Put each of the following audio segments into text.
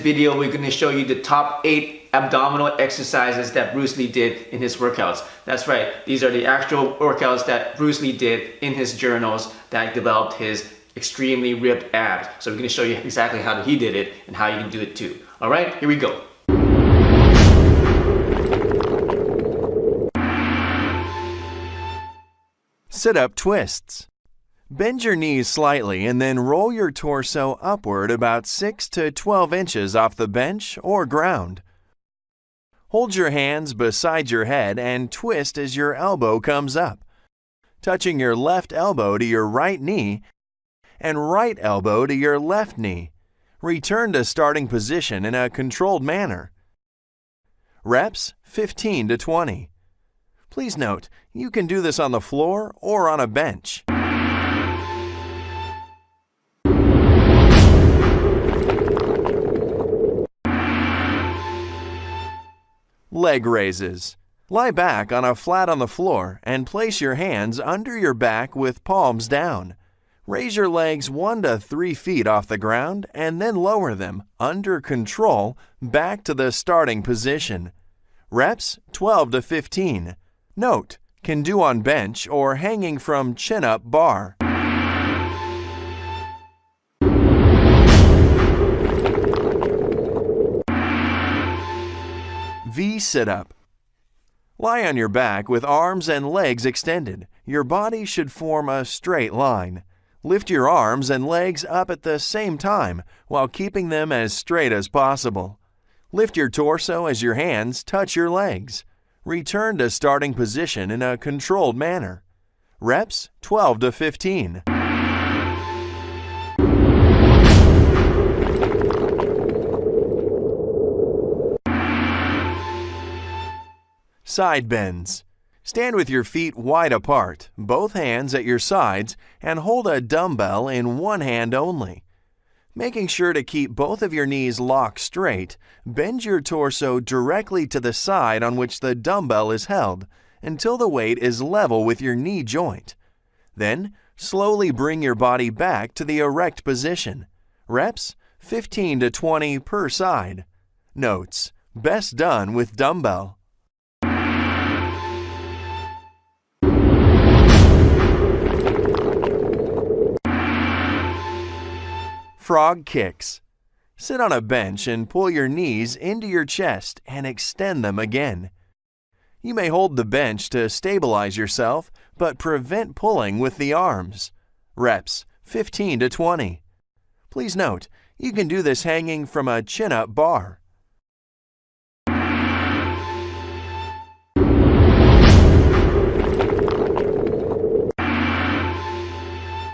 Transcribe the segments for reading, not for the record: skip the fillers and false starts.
video, we're going to show you the top 8 abdominal exercises that Bruce Lee did in his workouts. That's right, these are the actual workouts that Bruce Lee did in his journals that developed his extremely ripped abs. So we're going to show you exactly how he did it and how you can do it too. All right, here we go. Sit-up twists. Bend your knees slightly and then roll your torso upward about 6 to 12 inches off the bench or ground. Hold your hands beside your head and twist as your elbow comes up, touching your left elbow to your right knee and right elbow to your left knee. Return to starting position in a controlled manner. Reps 15 to 20. Please note, you can do this on the floor or on a bench. Leg raises. Lie back on a flat on the floor and place your hands under your back with palms down. Raise your legs 1 to 3 feet off the ground and then lower them, under control, back to the starting position. Reps 12 to 15. Note, can do on bench or hanging from chin-up bar. V sit-up. Lie on your back with arms and legs extended. Your body should form a straight line. Lift your arms and legs up at the same time while keeping them as straight as possible. Lift your torso as your hands touch your legs. Return to starting position in a controlled manner. Reps 12 to 15. Side bends. Stand with your feet wide apart, both hands at your sides, and hold a dumbbell in one hand only. Making sure to keep both of your knees locked straight, bend your torso directly to the side on which the dumbbell is held until the weight is level with your knee joint. Then, slowly bring your body back to the erect position. Reps 15 to 20 per side. Notes: best done with dumbbell. Frog kicks. Sit on a bench and pull your knees into your chest and extend them again. You may hold the bench to stabilize yourself, but prevent pulling with the arms. Reps 15 to 20. Please note, you can do this hanging from a chin-up bar.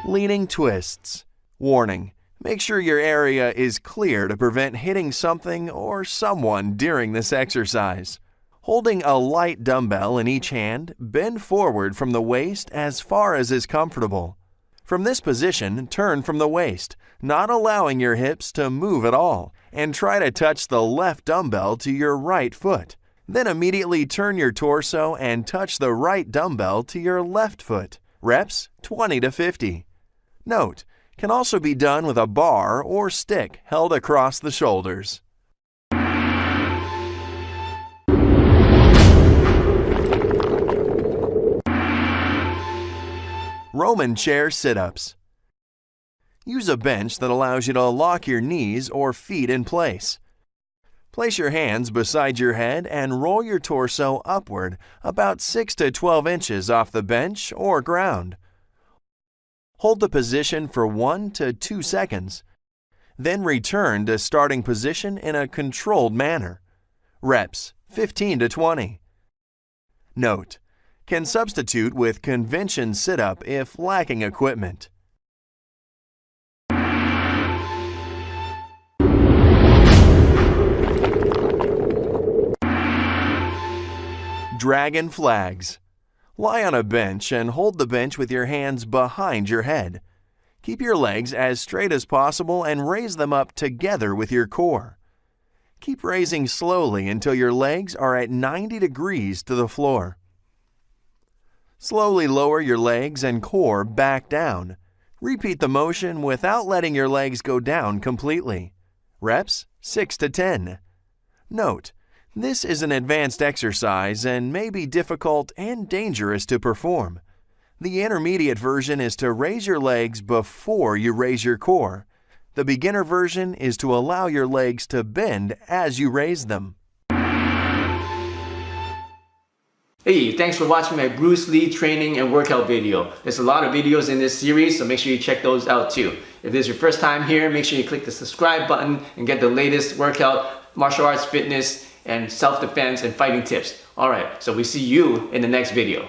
Leaning twists. Warning. Make sure your area is clear to prevent hitting something or someone during this exercise. Holding a light dumbbell in each hand, bend forward from the waist as far as is comfortable. From this position, turn from the waist, not allowing your hips to move at all, and try to touch the left dumbbell to your right foot. Then immediately turn your torso and touch the right dumbbell to your left foot. Reps 20 to 50. Note, can also be done with a bar or stick held across the shoulders. Roman chair sit-ups. Use a bench that allows you to lock your knees or feet in place. Place your hands beside your head and roll your torso upward about 6 to 12 inches off the bench or ground. Hold the position for 1 to 2 seconds. Then return to starting position in a controlled manner. Reps 15 to 20. Note: can substitute with convention sit-up if lacking equipment. Dragon flags. Lie on a bench and hold the bench with your hands behind your head. Keep your legs as straight as possible and raise them up together with your core. Keep raising slowly until your legs are at 90 degrees to the floor. Slowly lower your legs and core back down. Repeat the motion without letting your legs go down completely. Reps 6 to 10. Note, this is an advanced exercise and may be difficult and dangerous to perform. The intermediate version is to raise your legs before you raise your core. The beginner version is to allow your legs to bend as you raise them. Hey, thanks for watching my Bruce Lee training and workout video. There's a lot of videos in this series, so make sure you check those out too. If this is your first time here, make sure you click the subscribe button and get the latest workout, martial arts, fitness, and self-defense and fighting tips. Alright, so we see you in the next video.